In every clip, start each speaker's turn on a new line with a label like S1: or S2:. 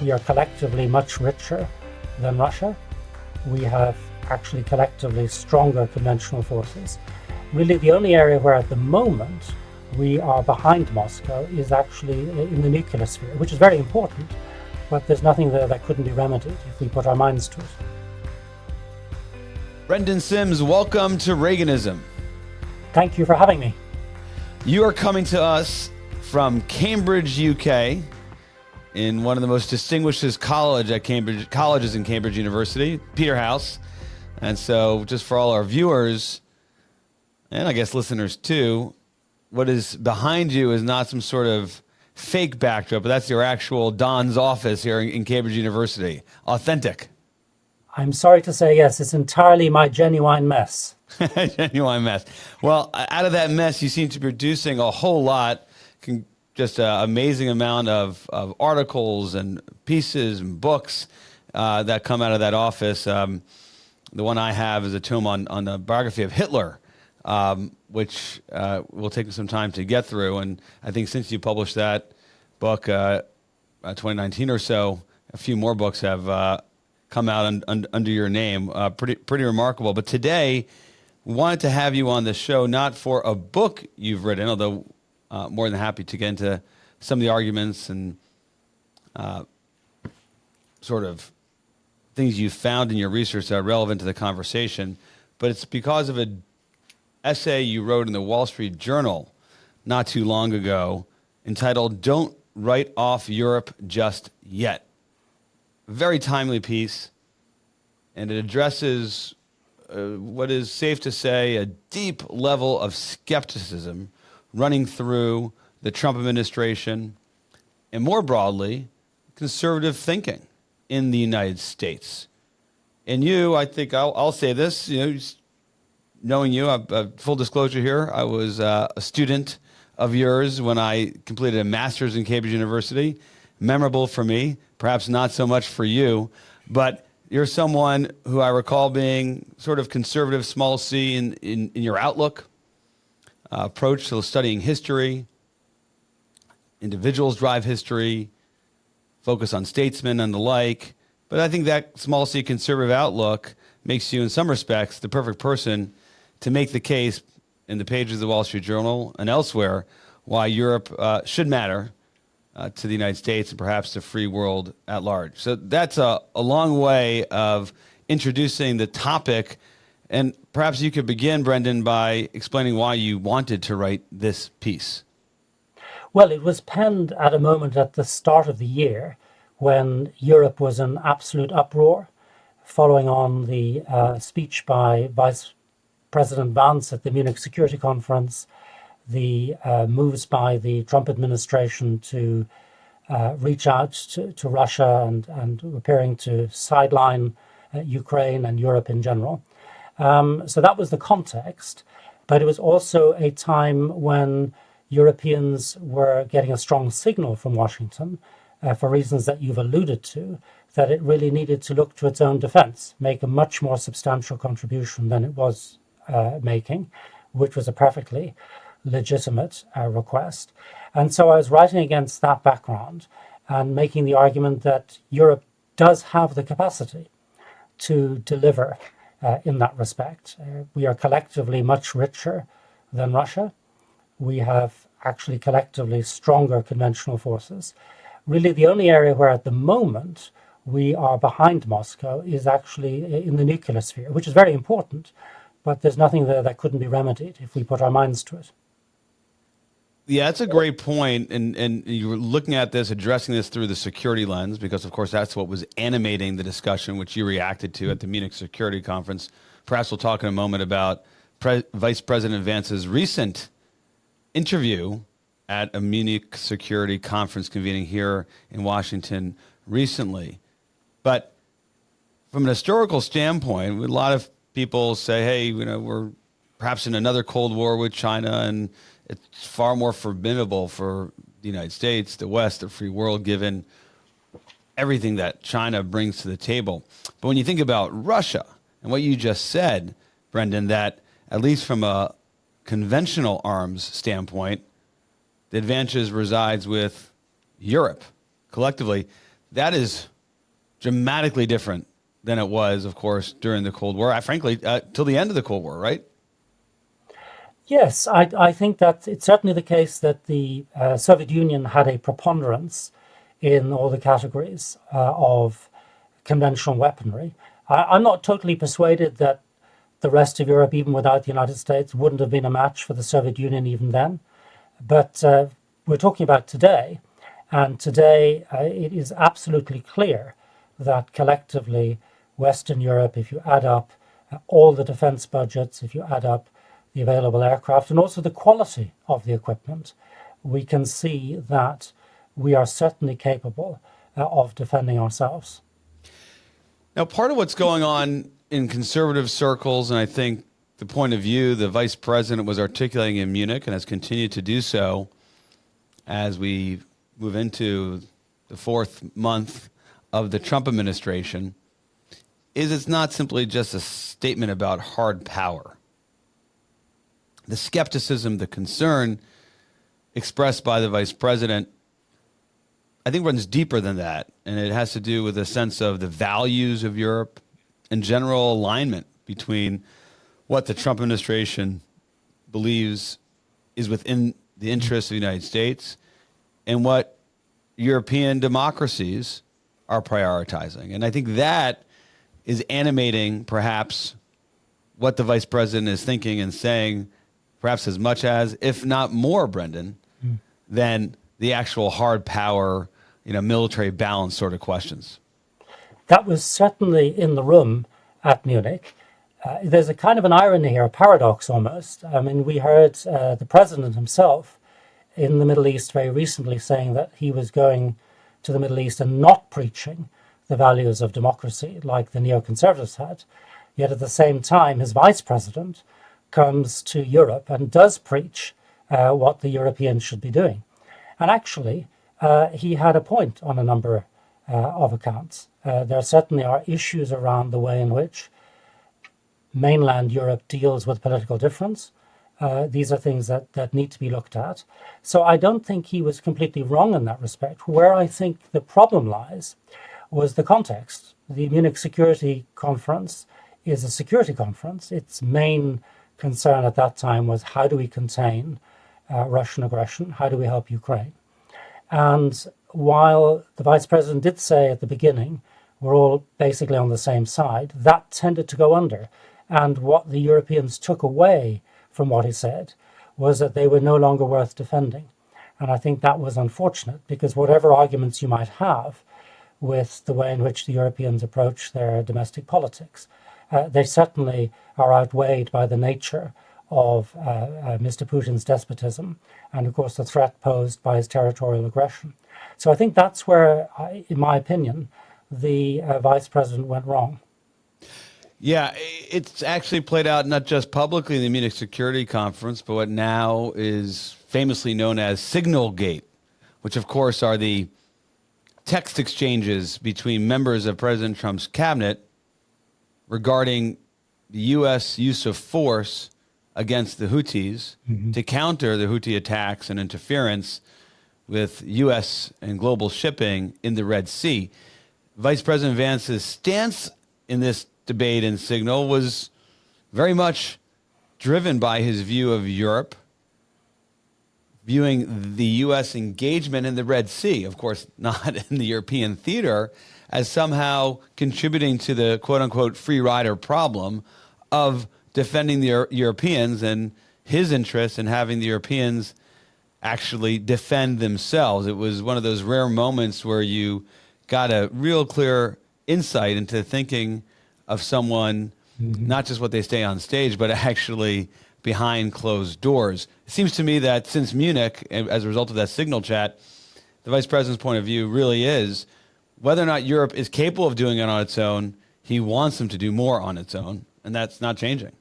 S1: We are collectively much richer than Russia. We have actually collectively stronger conventional forces. Really, the only area where at the moment we are behind Moscow is actually in the nuclear sphere, which is very important, but there's nothing there that couldn't be remedied if we put our minds to it.
S2: Brendan Sims, welcome to Reaganism.
S1: Thank you for having me.
S2: You are coming to us from Cambridge, UK, in one of the most distinguished colleges in Cambridge University, Peterhouse. And so just for all our viewers, and I guess listeners too, what is behind you is not some sort of fake backdrop, but that's your actual Don's office here in Cambridge University. Authentic.
S1: I'm sorry to say, yes, it's entirely my genuine mess.
S2: Genuine mess. Well, out of that mess, you seem to be producing a whole lot, just an amazing amount of articles and pieces and books that come out of that office. The one I have is a tome on the biography of Hitler, which will take some time to get through. And I think since you published that book, 2019 or so, a few more books have come out under your name. Pretty remarkable. But today, we wanted to have you on the show, not for a book you've written, although more than happy to get into some of the arguments and sort of things you found in your research that are relevant to the conversation, but it's because of an essay you wrote in the Wall Street Journal not too long ago entitled "Don't Write Off Europe Just Yet." Very timely piece, and it addresses what is safe to say a deep level of skepticism running through the Trump administration and more broadly, conservative thinking in the United States. And you, I think I'll say this, knowing you, full disclosure here, I was a student of yours when I completed a master's in Cambridge University. Memorable for me, perhaps not so much for you, but you're someone who I recall being sort of conservative, small c in your outlook, approach to studying history. Individuals drive history, focus on statesmen and the like. But I think that small c conservative outlook makes you, in some respects, the perfect person to make the case in the pages of the Wall Street Journal and elsewhere why Europe should matter to the United States and perhaps the free world at large. So that's a long way of introducing the topic. And perhaps you could begin, Brendan, by explaining why you wanted to write this piece.
S1: Well, it was penned at a moment at the start of the year when Europe was in absolute uproar, following on the speech by Vice President Vance at the Munich Security Conference, the moves by the Trump administration to reach out to Russia and appearing to sideline Ukraine and Europe in general. So that was the context, but it was also a time when Europeans were getting a strong signal from Washington, for reasons that you've alluded to, that it really needed to look to its own defense, make a much more substantial contribution than it was making, which was a perfectly legitimate request. And so I was writing against that background and making the argument that Europe does have the capacity to deliver in that respect. We are collectively much richer than Russia. We have actually collectively stronger conventional forces. Really, the only area where at the moment we are behind Moscow is actually in the nuclear sphere, which is very important, but there's nothing there that couldn't be remedied if we put our minds to it.
S2: Yeah, that's a great point. And you were looking at this, addressing this through the security lens, because, of course, that's what was animating the discussion, which you reacted to at the Munich Security Conference. Perhaps we'll talk in a moment about Vice President Vance's recent interview at a Munich Security Conference convening here in Washington recently. But from an historical standpoint, a lot of people say, hey, we're perhaps in another Cold War with China, and it's far more formidable for the United States, the West, the free world, given everything that China brings to the table. But when you think about Russia and what you just said, Brendan, that at least from a conventional arms standpoint, the advantage resides with Europe collectively. That is dramatically different than it was, of course, during the Cold War. Frankly, till the end of the Cold War, right?
S1: Yes, I think that it's certainly the case that the Soviet Union had a preponderance in all the categories of conventional weaponry. I'm not totally persuaded that the rest of Europe, even without the United States, wouldn't have been a match for the Soviet Union even then. But we're talking about today, and today it is absolutely clear that collectively, Western Europe, if you add up all the defense budgets, if you add up the available aircraft, and also the quality of the equipment, we can see that we are certainly capable of defending ourselves.
S2: Now, part of what's going on in conservative circles, and I think the point of view the vice president was articulating in Munich and has continued to do so as we move into the fourth month of the Trump administration, is it's not simply just a statement about hard power. The skepticism, the concern expressed by the vice president, I think runs deeper than that, and it has to do with a sense of the values of Europe and general alignment between what the Trump administration believes is within the interests of the United States and what European democracies are prioritizing. And I think that is animating perhaps what the vice president is thinking and saying, perhaps as much as, if not more, Brendan, than the actual hard power, military balance sort of questions.
S1: That was certainly in the room at Munich. There's a kind of an irony here, a paradox almost. I mean, we heard the president himself in the Middle East very recently saying that he was going to the Middle East and not preaching the values of democracy like the neoconservatives had. Yet at the same time, his vice president comes to Europe and does preach what the Europeans should be doing. And actually, he had a point on a number of accounts. There certainly are issues around the way in which mainland Europe deals with political difference. These are things that need to be looked at. So I don't think he was completely wrong in that respect. Where I think the problem lies was the context. The Munich Security Conference is a security conference. Its main concern at that time was how do we contain Russian aggression? How do we help Ukraine? And while the vice president did say at the beginning, we're all basically on the same side, that tended to go under. And what the Europeans took away from what he said was that they were no longer worth defending. And I think that was unfortunate because whatever arguments you might have with the way in which the Europeans approach their domestic politics, they certainly are outweighed by the nature of Mr. Putin's despotism and, of course, the threat posed by his territorial aggression. So I think that's where, in my opinion, the vice president went wrong.
S2: Yeah, it's actually played out not just publicly in the Munich Security Conference, but what now is famously known as Signalgate, which, of course, are the text exchanges between members of President Trump's cabinet regarding the U.S. use of force against the Houthis to counter the Houthi attacks and interference with U.S. and global shipping in the Red Sea. Vice President Vance's stance in this debate and signal was very much driven by his view of Europe, viewing the U.S. engagement in the Red Sea, of course, not in the European theater, as somehow contributing to the quote-unquote free rider problem of defending the Europeans and his interest in having the Europeans actually defend themselves. It was one of those rare moments where you got a real clear insight into thinking of someone, not just what they say on stage, but actually behind closed doors. It seems to me that since Munich, as a result of that signal chat, the vice president's point of view really is whether or not Europe is capable of doing it on its own, he wants them to do more on its own, and that's not changing.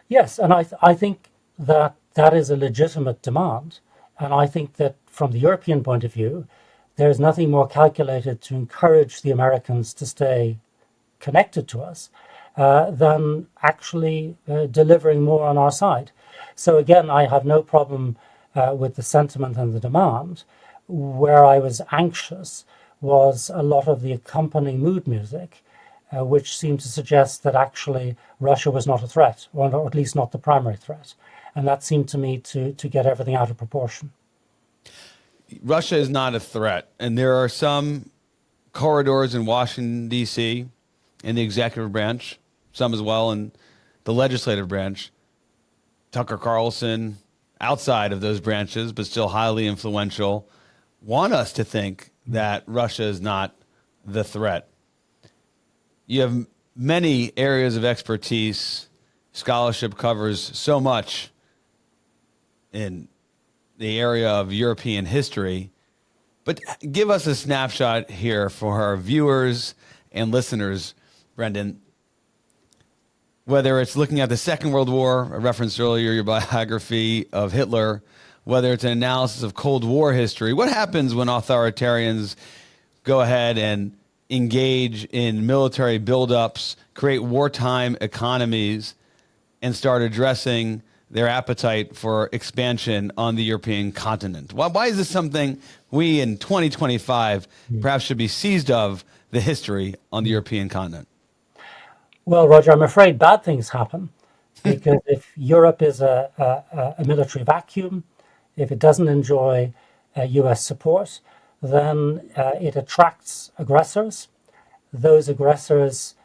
S1: Yes, and I think that that is a legitimate demand. And I think that from the European point of view, there's nothing more calculated to encourage the Americans to stay connected to us than actually delivering more on our side. So again, I have no problem with the sentiment and the demand. Where I was anxious was a lot of the accompanying mood music, which seemed to suggest that actually Russia was not a threat, or at least not the primary threat. And that seemed to me to get everything out of proportion.
S2: Russia is not a threat. And there are some corridors in Washington, D.C., in the executive branch, some as well in the legislative branch. Tucker Carlson, outside of those branches, but still highly influential, want us to think that Russia is not the threat. You have many areas of expertise. Scholarship covers so much in the area of European history. But give us a snapshot here for our viewers and listeners, Brendan. Whether it's looking at the Second World War, I referenced earlier your biography of Hitler, whether it's an analysis of Cold War history, what happens when authoritarians go ahead and engage in military buildups, create wartime economies, and start addressing their appetite for expansion on the European continent? Why is this something we in 2025 perhaps should be seized of the history on the European continent?
S1: Well, Roger, I'm afraid bad things happen because if Europe is a military vacuum, if it doesn't enjoy US support, then it attracts aggressors. Those aggressors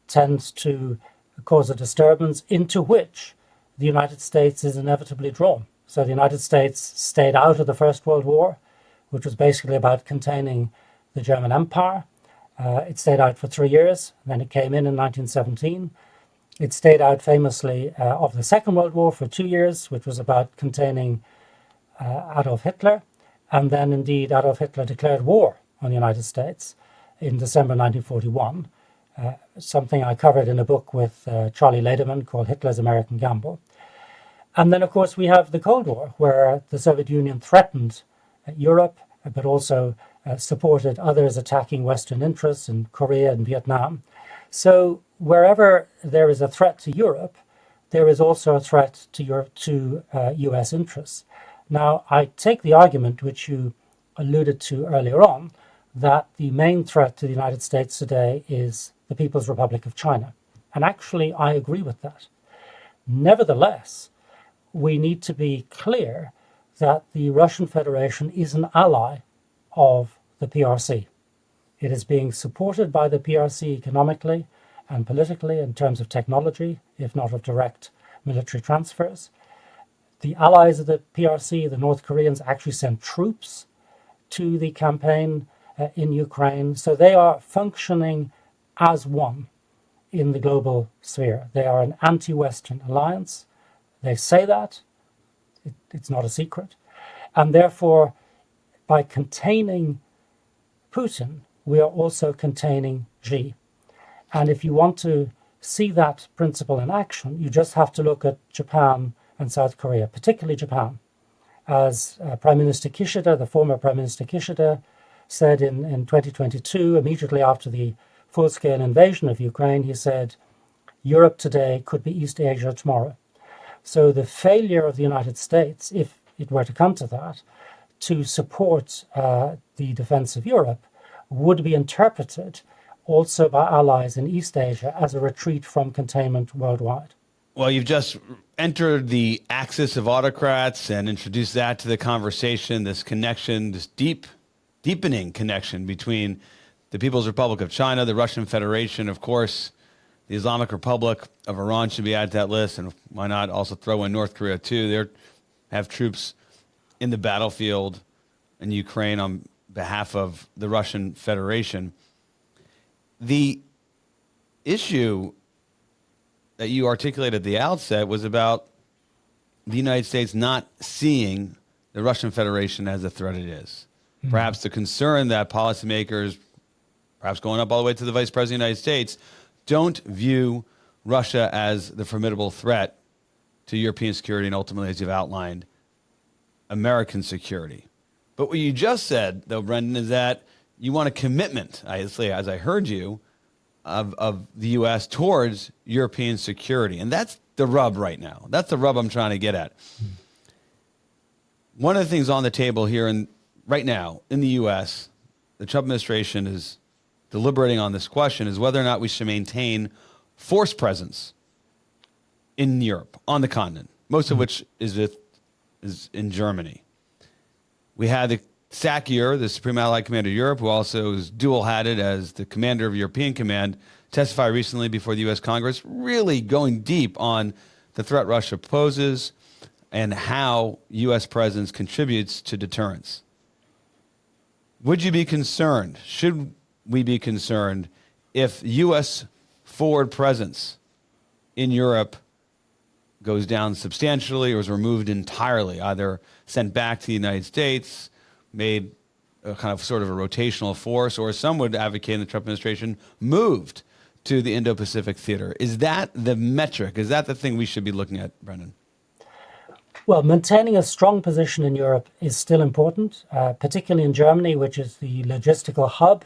S1: tend to cause a disturbance into which the United States is inevitably drawn. So the United States stayed out of the First World War, which was basically about containing the German Empire. It stayed out for 3 years, then it came in 1917. It stayed out famously of the Second World War for 2 years, which was about containing Adolf Hitler. And then indeed Adolf Hitler declared war on the United States in December 1941, something I covered in a book with Charlie Lederman called Hitler's American Gamble. And then, of course, we have the Cold War, where the Soviet Union threatened Europe, but also supported others attacking Western interests in Korea and Vietnam. So wherever there is a threat to Europe, there is also a threat to US interests. Now, I take the argument which you alluded to earlier on, that the main threat to the United States today is the People's Republic of China. And actually, I agree with that. Nevertheless, we need to be clear that the Russian Federation is an ally of the PRC. It is being supported by the PRC economically and politically in terms of technology, if not of direct military transfers. The allies of the PRC, the North Koreans, actually sent troops to the campaign in Ukraine. So they are functioning as one in the global sphere. They are an anti-Western alliance. They say that. It's not a secret. And therefore, by containing Putin, we are also containing Xi. And if you want to see that principle in action, you just have to look at Japan and South Korea, particularly Japan. As Prime Minister Kishida, the former Prime Minister Kishida, said in 2022, immediately after the full-scale invasion of Ukraine, he said, Europe today could be East Asia tomorrow. So the failure of the United States, if it were to come to that, to support the defense of Europe would be interpreted also by allies in East Asia as a retreat from containment worldwide.
S2: Well, you've just entered the axis of autocrats and introduced that to the conversation, this connection, this deepening connection between the People's Republic of China, the Russian Federation, of course, the Islamic Republic of Iran should be added to that list. And why not also throw in North Korea, too? They have troops in the battlefield in Ukraine on behalf of the Russian Federation. The issue that you articulated at the outset was about the United States not seeing the Russian Federation as the threat it is. Mm-hmm. Perhaps the concern that policymakers, perhaps going up all the way to the Vice President of the United States, don't view Russia as the formidable threat to European security and ultimately, as you've outlined, American security. But what you just said, though, Brendan, is that you want a commitment, as I heard you, of the U.S. towards European security. And that's the rub right now. That's the rub I'm trying to get at. One of the things on the table here right now in the U.S., the Trump administration is deliberating on this question is whether or not we should maintain force presence in Europe, on the continent, most of which is in Germany. We had the Sakier, the Supreme Allied Commander of Europe, who also is dual-hatted as the commander of European Command, testify recently before the U.S. Congress, really going deep on the threat Russia poses and how U.S. presence contributes to deterrence. Would you be concerned, should we be concerned, if U.S. forward presence in Europe goes down substantially or is removed entirely, either sent back to the United States, made a kind of sort of a rotational force, or some would advocate in the Trump administration, moved to the Indo-Pacific theater? Is that the metric? Is that the thing we should be looking at, Brendan?
S1: Well, maintaining a strong position in Europe is still important, particularly in Germany, which is the logistical hub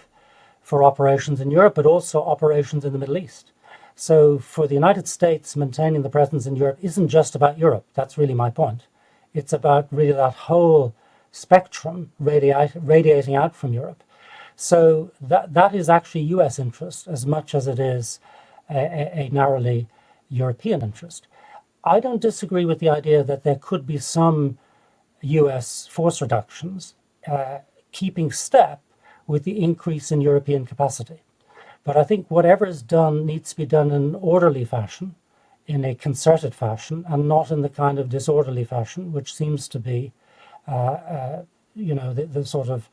S1: for operations in Europe, but also operations in the Middle East. So for the United States, maintaining the presence in Europe isn't just about Europe. That's really my point. It's about really that whole spectrum radiating out from Europe. So that is actually US interest as much as it is a narrowly European interest. I don't disagree with the idea that there could be some US force reductions keeping step with the increase in European capacity. But I think whatever is done needs to be done in an orderly fashion, in a concerted fashion, and not in the kind of disorderly fashion, which seems to be, the sort of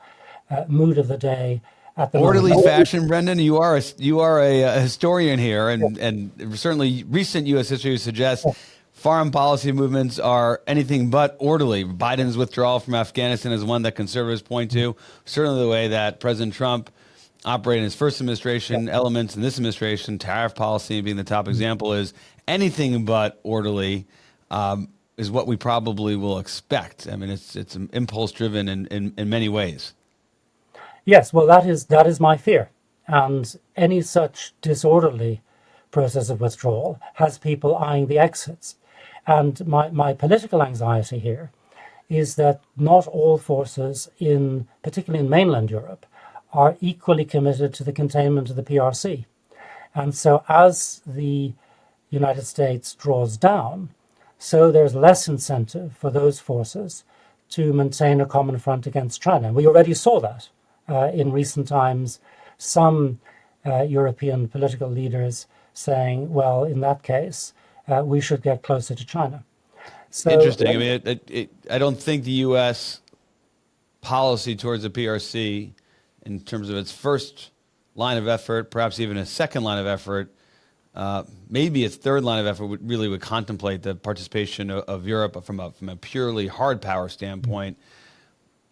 S1: mood of the day at the
S2: orderly
S1: moment.
S2: Fashion, Brendan. You are a historian here, and certainly recent U.S. history suggests foreign policy movements are anything but orderly. Biden's withdrawal from Afghanistan is one that conservatives point to. Certainly the way that President Trump operated in his first administration, elements in this administration, tariff policy being the top example, is anything but orderly, is what we probably will expect. I mean, it's impulse driven in many ways.
S1: Yes, well, that is my fear. And any such disorderly process of withdrawal has people eyeing the exits. And my political anxiety here is that not all forces, particularly in mainland Europe, are equally committed to the containment of the PRC. And so as the United States draws down, so there's less incentive for those forces to maintain a common front against China. We already saw that in recent times, some European political leaders saying, well, in that case, we should get closer to China. So,
S2: interesting. I mean, I don't think the U.S. policy towards the PRC, in terms of its first line of effort, perhaps even a second line of effort, maybe its third line of effort would contemplate the participation of Europe from a purely hard power standpoint.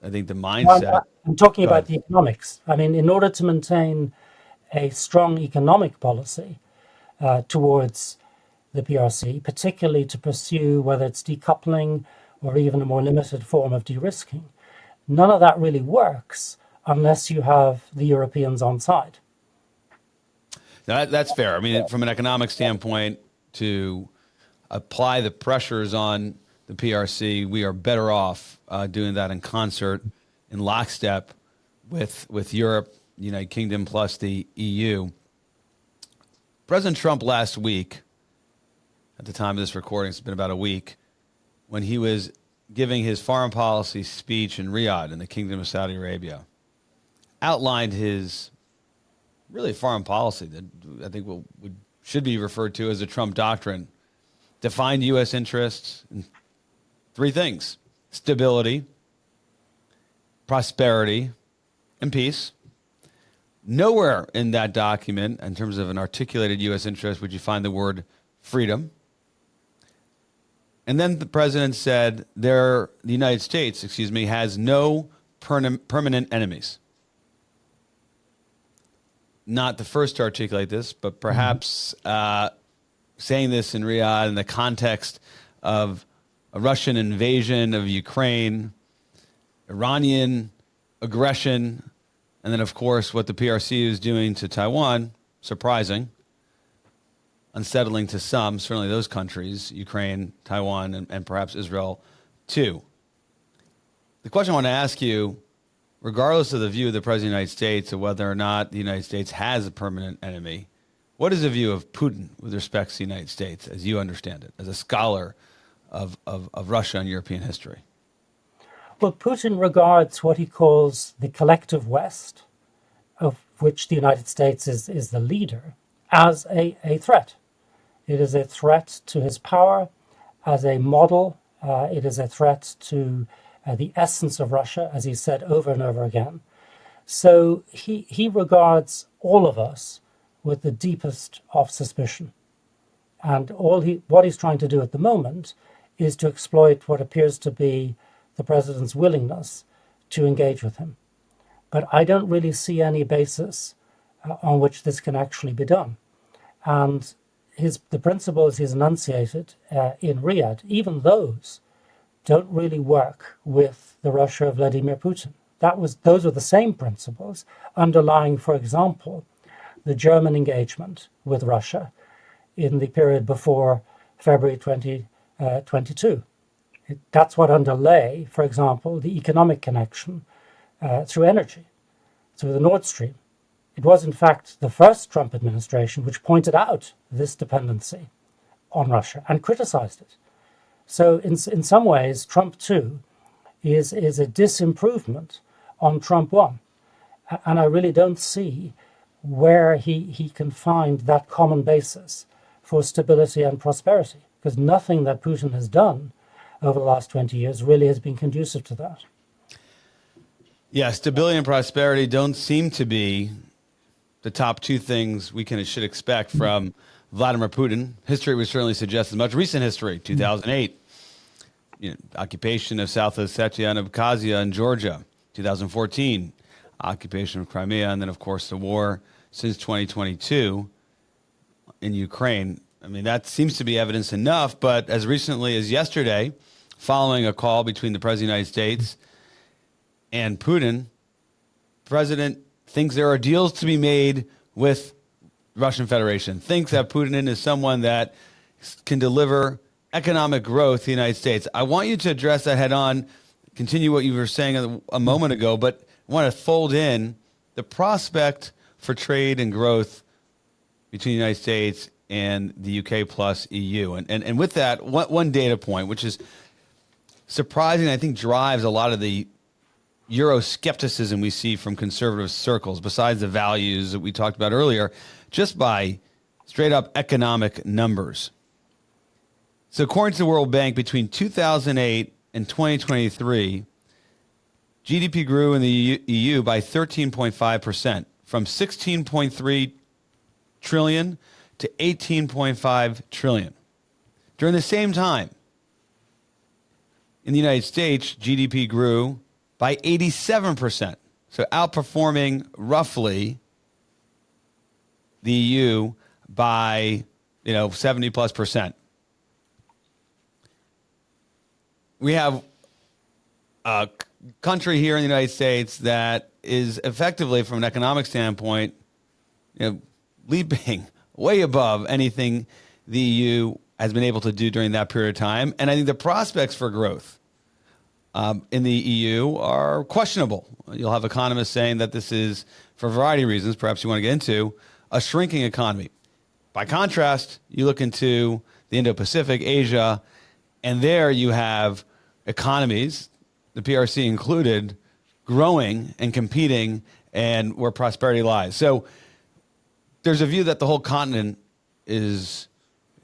S2: I think the mindset.
S1: I'm talking about the economics. I mean, in order to maintain a strong economic policy towards the PRC, particularly to pursue whether it's decoupling or even a more limited form of de-risking, none of that really works unless you have the Europeans on side.
S2: Now, that's fair. I mean, from an economic standpoint, to apply the pressures on the PRC, we are better off doing that in concert, in lockstep with Europe, the United Kingdom, plus the EU. President Trump last week, at the time of this recording, it's been about a week, when he was giving his foreign policy speech in Riyadh in the Kingdom of Saudi Arabia, outlined his really foreign policy that I think should be referred to as the Trump Doctrine. Defined U.S. interests in three things: stability, prosperity, and peace. Nowhere in that document, in terms of an articulated U.S. interest, would you find the word freedom. And then the president said the United States, has no permanent enemies. Not the first to articulate this, but perhaps saying this in Riyadh in the context of a Russian invasion of Ukraine, Iranian aggression, and then, of course, what the PRC is doing to Taiwan, surprising, unsettling to some, certainly those countries, Ukraine, Taiwan, and perhaps Israel, too. The question I want to ask you, regardless of the view of the President of the United States of whether or not the United States has a permanent enemy, what is the view of Putin with respect to the United States, as you understand it, as a scholar of Russia and European history?
S1: Well, Putin regards what he calls the collective West, of which the United States is the leader, as a threat. It is a threat to his power as a model. It is a threat to the essence of Russia, as he said over and over again. So he regards all of us with the deepest of suspicion. And what he's trying to do at the moment is to exploit what appears to be the president's willingness to engage with him. But I don't really see any basis on which this can actually be done. And the principles he's enunciated in Riyadh, even those don't really work with the Russia of Vladimir Putin. Those were the same principles underlying, for example, the German engagement with Russia in the period before February 2022. That's what underlay, for example, the economic connection through energy, through the Nord Stream. It was, in fact, the first Trump administration which pointed out this dependency on Russia and criticized it. So in some ways, Trump 2 is a disimprovement on Trump 1. And I really don't see where he can find that common basis for stability and prosperity, because nothing that Putin has done over the last 20 years really has been conducive to that.
S2: Yeah, stability and prosperity don't seem to be the top two things we should expect from Vladimir Putin. History would certainly suggest as much. Recent history, 2008, occupation of South Ossetia and Abkhazia in Georgia. 2014, occupation of Crimea, and then, of course, the war since 2022 in Ukraine. I mean, that seems to be evidence enough, but as recently as yesterday, following a call between the President of the United States and Putin, the President thinks there are deals to be made with Russian Federation, thinks that Putin is someone that can deliver economic growth to the United States. I want you to address that head on, continue what you were saying a moment ago, but I want to fold in the prospect for trade and growth between the United States and the UK plus EU. And with that, one data point, which is surprising, I think drives a lot of the Euroscepticism we see from conservative circles, besides the values that we talked about earlier, just by straight up economic numbers. So according to the World Bank, between 2008 and 2023, GDP grew in the EU by 13.5%, from 16.3 trillion to 18.5 trillion. During the same time, in the United States, GDP grew by 87%, so outperforming roughly the EU by 70 plus percent. We have a country here in the United States that is effectively, from an economic standpoint, leaping way above anything the EU has been able to do during that period of time. And I think the prospects for growth in the EU are questionable. You'll have economists saying that this is, for a variety of reasons, perhaps you want to get into, a shrinking economy. By contrast, you look into the Indo-Pacific, Asia, and there you have economies, the PRC included, growing and competing, and where prosperity lies. So there's a view that the whole continent is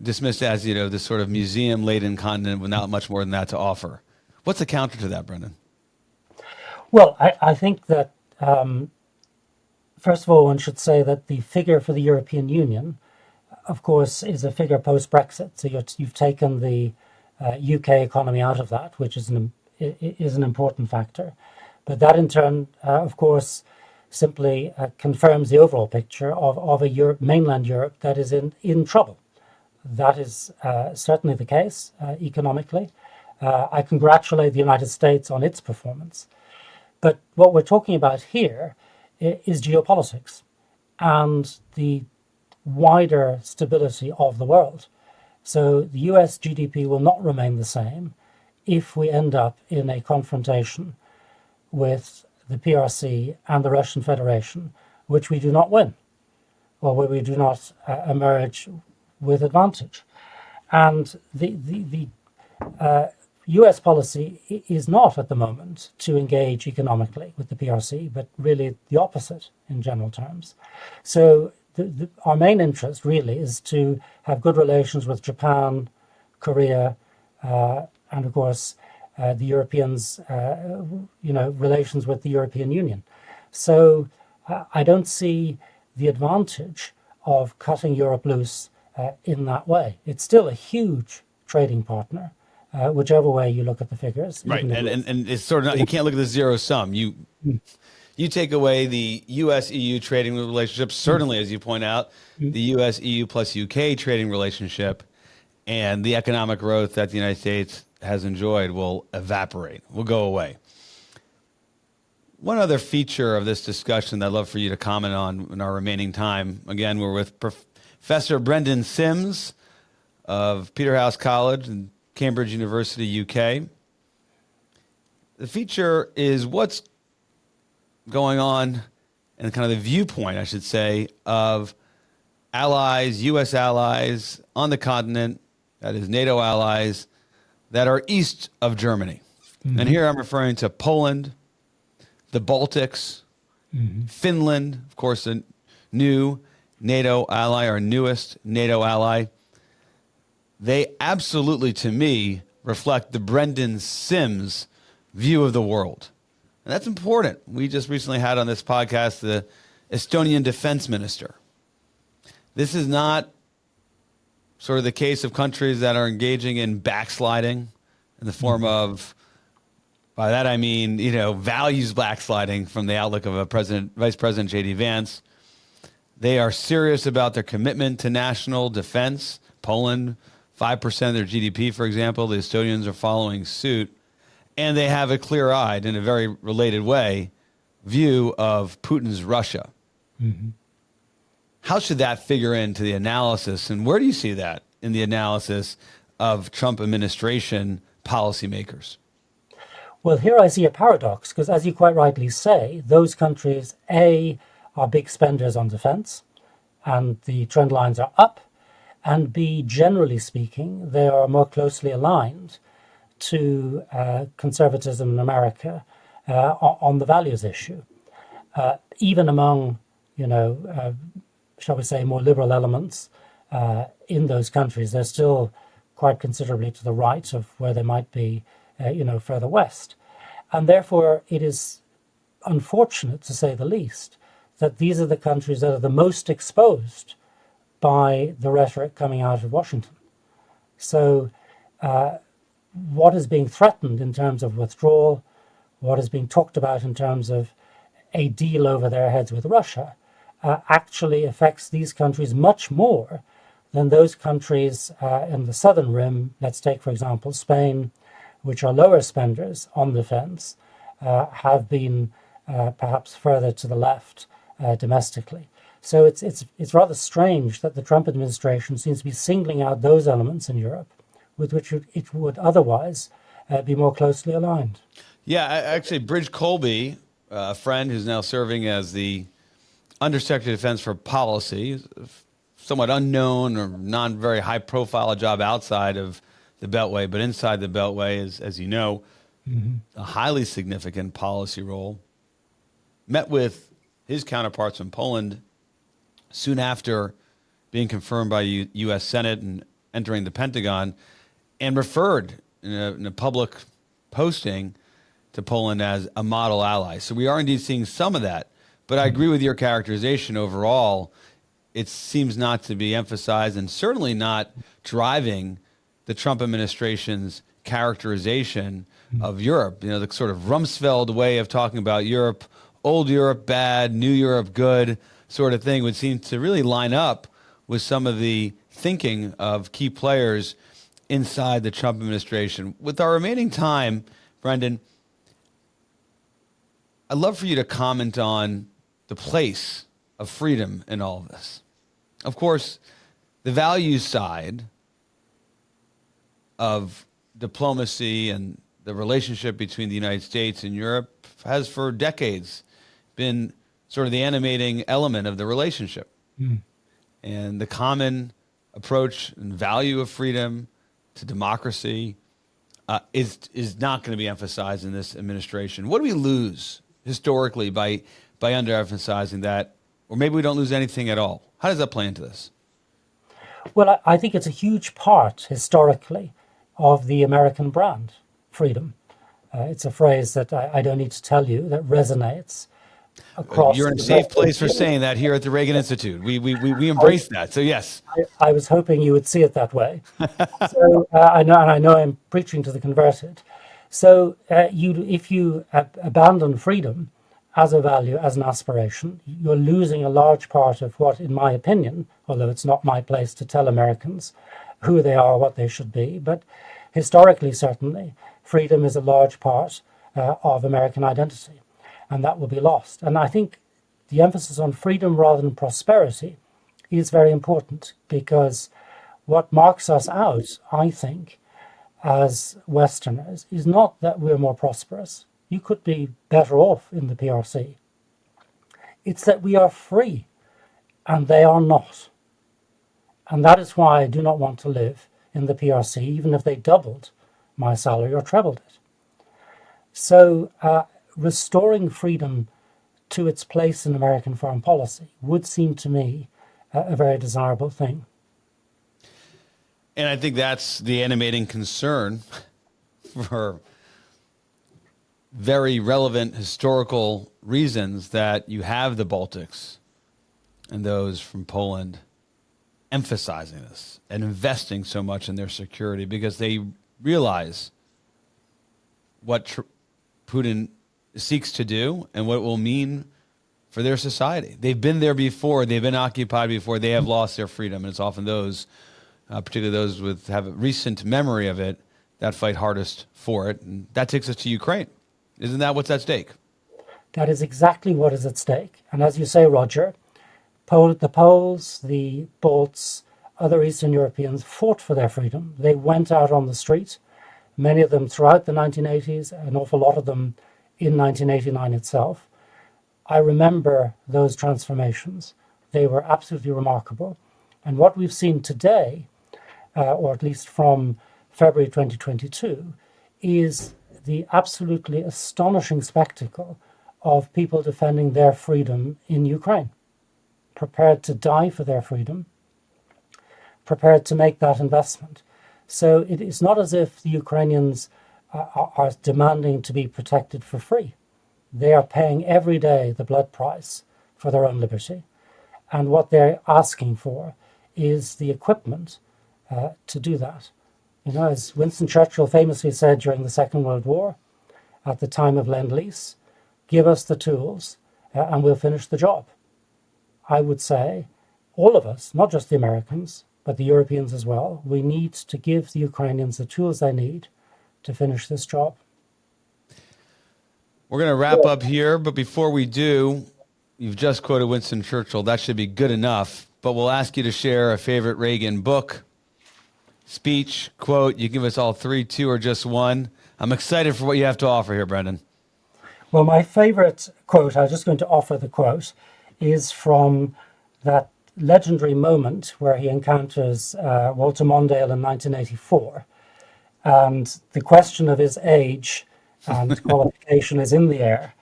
S2: dismissed as, this sort of museum-laden continent with not much more than that to offer. What's the counter to that, Brendan?
S1: Well, I think that, first of all, one should say that the figure for the European Union, of course, is a figure post-Brexit. So you've taken the UK economy out of that, which is an important factor. But that, in turn, of course, simply confirms the overall picture of a mainland Europe that is in trouble. That is certainly the case economically. I congratulate the United States on its performance. But what we're talking about here is geopolitics and the wider stability of the world. So the US GDP will not remain the same if we end up in a confrontation with the PRC and the Russian Federation, which we do not win, or where we do not emerge with advantage. And the US policy is not at the moment to engage economically with the PRC, but really the opposite in general terms. So our main interest really is to have good relations with Japan, Korea, and of course the Europeans, relations with the European Union. So I don't see the advantage of cutting Europe loose in that way. It's still a huge trading partner, whichever way you look at the figures.
S2: Right, and it's sort of not, you can't look at the zero sum. You take away the U.S.-EU trading relationship, certainly, as you point out, the U.S.-EU plus U.K. trading relationship, and the economic growth that the United States has enjoyed will evaporate, will go away. One other feature of this discussion that I'd love for you to comment on in our remaining time. Again, we're with Professor Brendan Sims of Peterhouse College and Cambridge University, UK. The feature is what's going on and kind of the viewpoint, I should say, of allies, U.S. allies on the continent, that is NATO allies, that are east of Germany. Mm-hmm. And here I'm referring to Poland, the Baltics, Finland, of course, a new NATO ally, our newest NATO ally. They absolutely, to me, reflect the Brendan Sims view of the world. And that's important. We just recently had on this podcast the Estonian defense minister. This is not sort of the case of countries that are engaging in backsliding in the form of, by that I mean, values backsliding from the outlook of Vice President J.D. Vance. They are serious about their commitment to national defense. Poland, 5% of their GDP, for example. The Estonians are following suit. And they have a clear-eyed, in a very related way, view of Putin's Russia. Mm-hmm. How should that figure into the analysis, and where do you see that in the analysis of Trump administration policymakers?
S1: Well, here I see a paradox, because as you quite rightly say, those countries, A, are big spenders on defense, and the trend lines are up, and B, generally speaking, they are more closely aligned to conservatism in America on the values issue. Even among, shall we say, more liberal elements in those countries, they're still quite considerably to the right of where they might be, further west. And therefore, it is unfortunate, to say the least, that these are the countries that are the most exposed by the rhetoric coming out of Washington. So what is being threatened in terms of withdrawal, what is being talked about in terms of a deal over their heads with Russia, actually affects these countries much more than those countries in the southern rim. Let's take, for example, Spain, which are lower spenders on defense, have been perhaps further to the left domestically. So it's rather strange that the Trump administration seems to be singling out those elements in Europe with which it would otherwise be more closely aligned.
S2: Yeah, actually, Bridge Colby, a friend who's now serving as the Undersecretary of Defense for Policy, somewhat unknown or not very high-profile job outside of the Beltway, but inside the Beltway is, as you know, a highly significant policy role. Met with his counterparts in Poland soon after being confirmed by U.S. Senate and entering the Pentagon, and referred in a public posting to Poland as a model ally. So we are indeed seeing some of that. But I agree with your characterization overall. It seems not to be emphasized and certainly not driving the Trump administration's characterization of Europe. The sort of Rumsfeld way of talking about Europe, old Europe bad, new Europe good sort of thing would seem to really line up with some of the thinking of key players inside the Trump administration. With our remaining time, Brendan, I'd love for you to comment on the place of freedom in all of this. Of course, the values side of diplomacy and the relationship between the United States and Europe has for decades been sort of the animating element of the relationship. And the common approach and value of freedom to democracy is not going to be emphasized in this administration. What do we lose historically by underemphasizing that? Or maybe we don't lose anything at all. How does that play into this?
S1: Well, I think it's a huge part historically of the American brand, freedom. It's a phrase that I don't need to tell you that resonates across.
S2: You're in a safe place for saying that here at the Reagan Institute. We embrace that. So yes,
S1: I was hoping you would see it that way. So I know I'm preaching to the converted. So if you abandon freedom as a value, as an aspiration, you're losing a large part of what, in my opinion, although it's not my place to tell Americans who they are, what they should be, but historically, certainly, freedom is a large part of American identity, and that will be lost. And I think the emphasis on freedom rather than prosperity is very important, because what marks us out, I think, as Westerners is not that we're more prosperous. You could be better off in the PRC. It's that we are free, and they are not. And that is why I do not want to live in the PRC, even if they doubled my salary or trebled it. So restoring freedom to its place in American foreign policy would seem to me a very desirable thing.
S2: And I think that's the animating concern for very relevant historical reasons that you have the Baltics and those from Poland emphasizing this and investing so much in their security, because they realize what Putin seeks to do and what it will mean for their society. They've been there before. They've been occupied before. They have lost their freedom. And it's often those, particularly those with have a recent memory of it, that fight hardest for it. And that takes us to Ukraine. Isn't that what's at stake?
S1: That is exactly what is at stake. And as you say, Roger, the Poles, the Balts, other Eastern Europeans fought for their freedom. They went out on the street, many of them throughout the 1980s, an awful lot of them in 1989 itself. I remember those transformations. They were absolutely remarkable. And what we've seen today, or at least from February 2022, is the absolutely astonishing spectacle of people defending their freedom in Ukraine, prepared to die for their freedom, prepared to make that investment. So it is not as if the Ukrainians are demanding to be protected for free. They are paying every day the blood price for their own liberty. And what they're asking for is the equipment to do that. You know, as Winston Churchill famously said during the Second World War, at the time of Lend-Lease, give us the tools and we'll finish the job. I would say all of us, not just the Americans, but the Europeans as well, we need to give the Ukrainians the tools they need to finish this job.
S2: We're going to wrap up here, but before we do, you've just quoted Winston Churchill. That should be good enough, but we'll ask you to share a favorite Reagan book, speech, quote. You give us all three, two, or just one. I'm excited for what you have to offer here, Brendan.
S1: Well, my favorite quote, I was just going to offer the quote, is from that legendary moment where he encounters Walter Mondale in 1984. And the question of his age and qualification is in the air.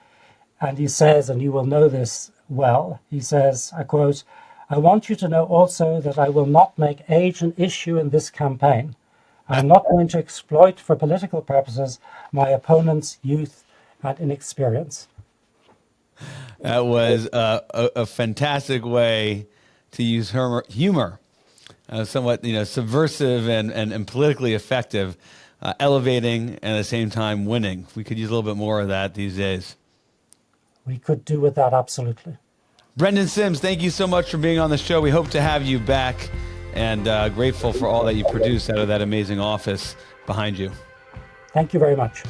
S1: And he says, and you will know this well, he says, I quote, "I want you to know also that I will not make age an issue in this campaign. I'm not going to exploit for political purposes my opponent's youth and inexperience."
S2: That was a fantastic way to use humor, somewhat subversive and politically effective, elevating and at the same time winning. We could use a little bit more of that these days.
S1: We could do with that, absolutely.
S2: Brendan Sims, thank you so much for being on the show. We hope to have you back, and grateful for all that you produce out of that amazing office behind you.
S1: Thank you very much.